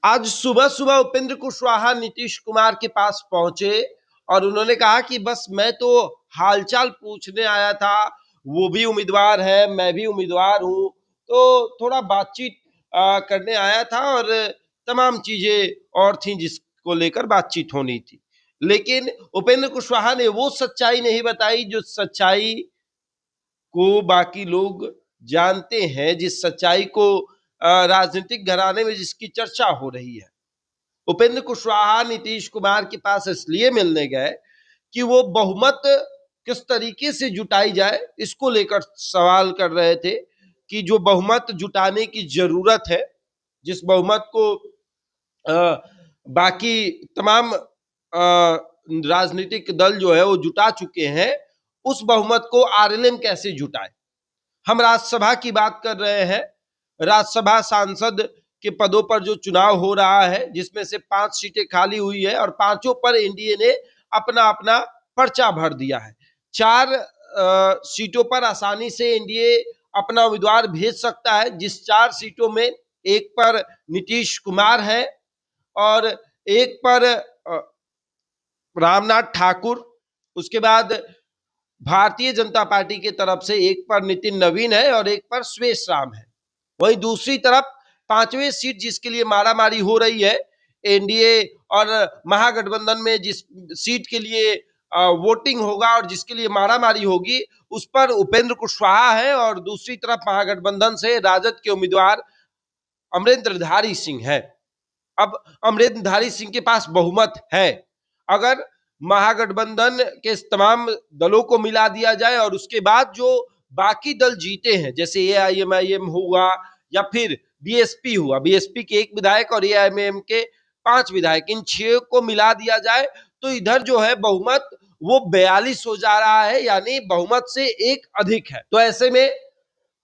आज सुबह सुबह उपेंद्र कुशवाहा नीतीश कुमार के पास पहुंचे और उन्होंने कहा कि बस मैं तो हालचाल पूछने आया था, वो भी उम्मीदवार है, मैं भी उम्मीदवार हूं, तो थोड़ा बातचीत करने आया था और तमाम चीजें और थी जिसको लेकर बातचीत होनी थी। लेकिन उपेंद्र कुशवाहा ने वो सच्चाई नहीं बताई जो सच्चाई को बाकी लोग जानते हैं, जिस सच्चाई को राजनीतिक घराने में जिसकी चर्चा हो रही है। उपेंद्र कुशवाहा नीतीश कुमार के पास इसलिए मिलने गए कि वो बहुमत किस तरीके से जुटाई जाए, इसको लेकर सवाल कर रहे थे कि जो बहुमत जुटाने की जरूरत है, जिस बहुमत को बाकी तमाम राजनीतिक दल जो है वो जुटा चुके हैं, उस बहुमत को आरएलएम कैसे जुटाए। हम राज्यसभा की बात कर रहे हैं। राज्यसभा सांसद के पदों पर जो चुनाव हो रहा है, जिसमें से 5 सीटें खाली हुई है और पांचों पर एनडीए ने अपना अपना पर्चा भर दिया है। 4 सीटों पर आसानी से एनडीए अपना उम्मीदवार भेज सकता है, जिस 4 सीटों में एक पर नीतीश कुमार है और एक पर रामनाथ ठाकुर, उसके बाद भारतीय जनता पार्टी की तरफ से एक पर नितिन नवीन है और एक पर सुरेश राम है। वहीं दूसरी तरफ 5वीं सीट जिसके लिए मारामारी हो रही है, एनडीए और महागठबंधन में जिस सीट के लिए वोटिंग होगा और जिसके लिए मारामारी होगी, उस पर उपेंद्र कुशवाहा है और दूसरी तरफ महागठबंधन से राजद के उम्मीदवार अमरेंद्रधारी सिंह है। अब अमरेंद्रधारी सिंह के पास बहुमत है। अगर महागठबंधन के तमाम दलों को मिला दिया जाए और उसके बाद जो बाकी दल जीते हैं, जैसे एआईएमआईएम हुआ या फिर बीएसपी हुआ, बीएसपी के 1 विधायक और एआईएमआईएम के 5 विधायक, इन 6 को मिला दिया जाए तो इधर जो है बहुमत वो 42 हो जा रहा है, यानी बहुमत से 1 अधिक है। तो ऐसे में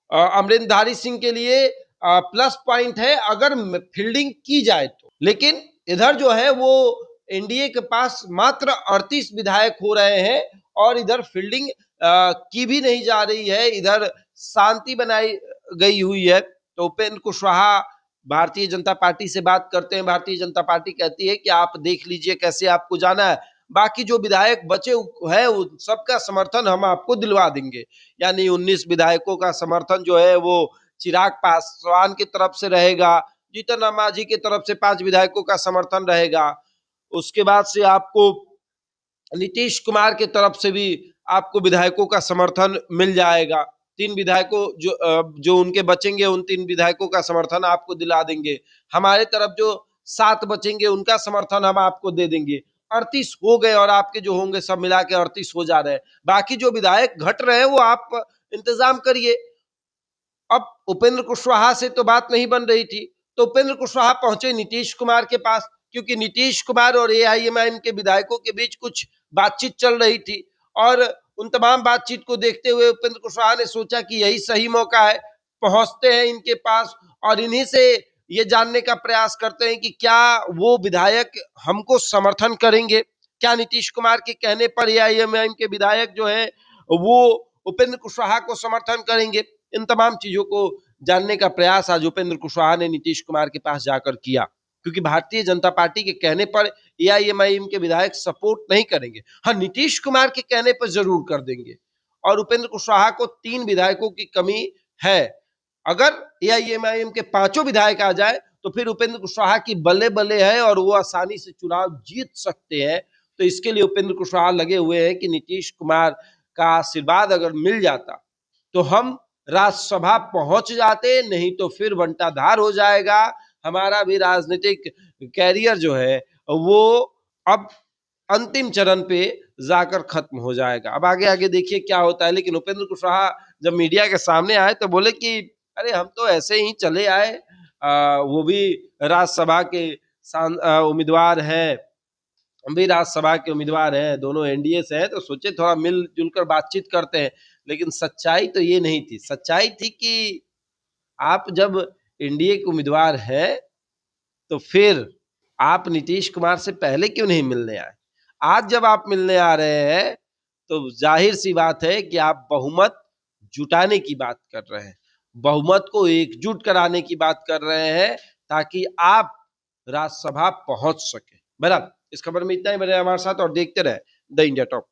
अमरेंद्रधारी सिंह के लिए प्लस पॉइंट है अगर फील्डिंग की जाए तो। लेकिन इधर जो है वो एनडीए के पास मात्र 38 विधायक हो रहे हैं और इधर फील्डिंग की भी नहीं जा रही है, इधर शांति बनाई गई हुई है। तो उपेंद्र कुशवाहा भारतीय जनता पार्टी से बात करते हैं, भारतीय जनता पार्टी कहती है कि आप देख लीजिए कैसे आपको जाना है, बाकी जो विधायक बचे हैं उन सबका समर्थन हम आपको दिलवा देंगे। यानी 19 विधायकों का समर्थन जो है वो चिराग पासवान की तरफ से रहेगा, जीतन राम मांझी की तरफ से 5 विधायकों का समर्थन रहेगा, उसके बाद से आपको नीतीश कुमार की तरफ से भी आपको विधायकों का समर्थन मिल जाएगा। 3 विधायकों जो उनके बचेंगे, उन 3 विधायकों का समर्थन आपको दिला देंगे। हमारे तरफ जो 7 बचेंगे उनका समर्थन हम आपको दे देंगे। 38 हो गए और आपके जो होंगे सब मिला के 38 हो जा रहे हैं। बाकी जो विधायक घट रहे हैं वो आप इंतजाम करिए। अब उपेंद्र कुशवाहा से तो बात नहीं बन रही थी, तो उपेंद्र कुशवाहा पहुंचे नीतीश कुमार के पास, क्योंकि नीतीश कुमार और एआईएमआईएम के विधायकों के बीच कुछ बातचीत चल रही थी और उन तमाम बातचीत को देखते हुए उपेंद्र कुशवाहा ने सोचा कि यही सही मौका है, पहुंचते हैं इनके पास और इन्हीं से ये जानने का प्रयास करते हैं कि क्या वो विधायक हमको समर्थन करेंगे, क्या नीतीश कुमार के कहने पर एआईएमआईएम के विधायक जो है वो उपेंद्र कुशवाहा को समर्थन करेंगे। इन तमाम चीजों को जानने का प्रयास आज उपेंद्र कुशवाहा ने नीतीश कुमार के पास जाकर किया, क्योंकि भारतीय जनता पार्टी के कहने पर एआईएमआईएम के विधायक सपोर्ट नहीं करेंगे, हाँ नीतीश कुमार के कहने पर जरूर कर देंगे। और उपेंद्र कुशवाहा को 3 विधायकों की कमी है। अगर एआईएमआईएम के 5 विधायक आ जाए तो फिर उपेंद्र कुशवाहा की बल्ले बल्ले है और वो आसानी से चुनाव जीत सकते हैं। तो इसके लिए उपेंद्र कुशवाहा लगे हुए हैं कि नीतीश कुमार का आशीर्वाद अगर मिल जाता तो हम राज्यसभा पहुंच जाते, नहीं तो फिर बंटाधार हो जाएगा। हमारा भी राजनीतिक कैरियर जो है वो अब अंतिम चरण पे जाकर खत्म हो जाएगा। अब आगे आगे देखिए क्या होता है। लेकिन उपेंद्र कुशवाहा जब मीडिया के सामने आए तो बोले कि अरे हम तो ऐसे ही चले आए, वो भी राज्यसभा के उम्मीदवार हैं, हम भी राज्यसभा के उम्मीदवार हैं, दोनों एनडीए से हैं, तो सोचे थोड़ा मिलजुल कर बातचीत करते हैं। लेकिन सच्चाई तो ये नहीं थी। सच्चाई थी कि आप जब एनडीए के उम्मीदवार हैं तो फिर आप नीतीश कुमार से पहले क्यों नहीं मिलने आए। आज जब आप मिलने आ रहे हैं तो जाहिर सी बात है कि आप बहुमत जुटाने की बात कर रहे हैं, बहुमत को एकजुट कराने की बात कर रहे हैं, ताकि आप राज्यसभा पहुंच सके। बहरहाल इस खबर में इतना ही। बने हमारे साथ और देखते रहे द इंडिया टॉप।